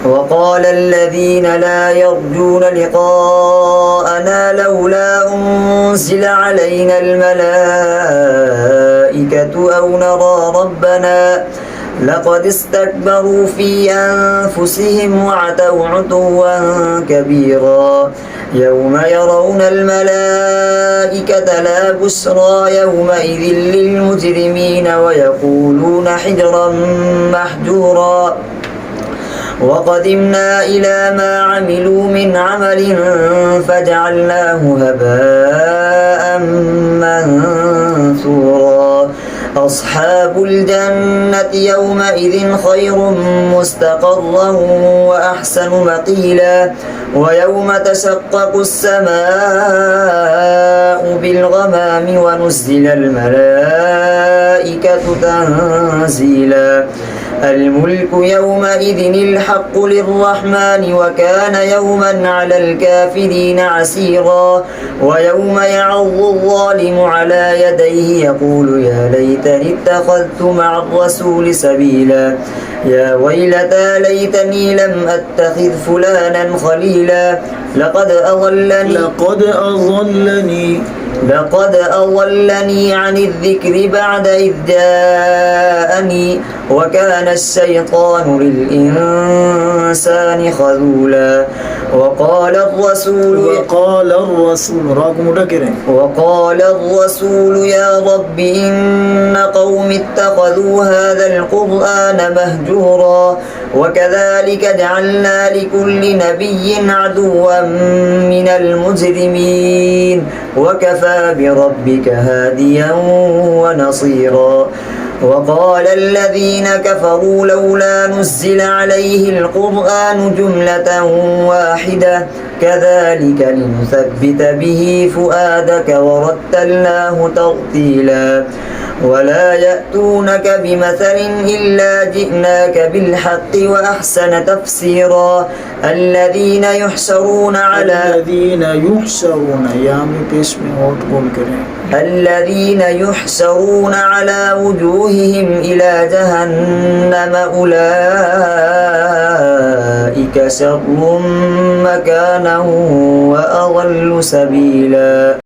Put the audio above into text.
وقال الذين لا يرجون لقاءنا لولا أنزل علينا الملائكة أو نرى ربنا لقد استكبروا في أنفسهم وعتوا عتوا كبيرا يوم يرون الملائكة لا بشرى يومئذ للمجرمين ويقولون حجرا محجورا وقدمنا إلى ما عملوا من عمل فجعلناه هباء منثورا أصحاب الجنة يومئذ خير مستقرا وأحسن مقيلا ويوم تشقق السماء بالغمام ونزل الملائكة تنزيلا الملك يومئذ الحق للرحمن وكان يوما على الكافرين عسيرا ويوم يعض الظالم على يديه يقول يا ليتني اتخذت مع الرسول سبيلا يا ويلتى ليتني لم أتخذ فلانا خليلا لقد أضلني عن الذكر بعد إذ جاءني وكان الشيطان للإنسان خذولا وقال الرسول يا رب إن قوم اتخذوا هذا القرآن مهجورا وكذلك جعلنا لكل نبي عدوا من المجرمين وكفى بربك هاديا ونصيرا وقال الذين كفروا لولا نزل عليه القرآن جملة واحدة كذلك لنثبت به فؤادك ورتلناه ترتيلا ولا يأتونك بمثل إلا جئناك بالحق وأحسن تفسيرا الذين يحشرون على وجوههم إلى جهنم أولئك شر مكانا وأضل سبيلا.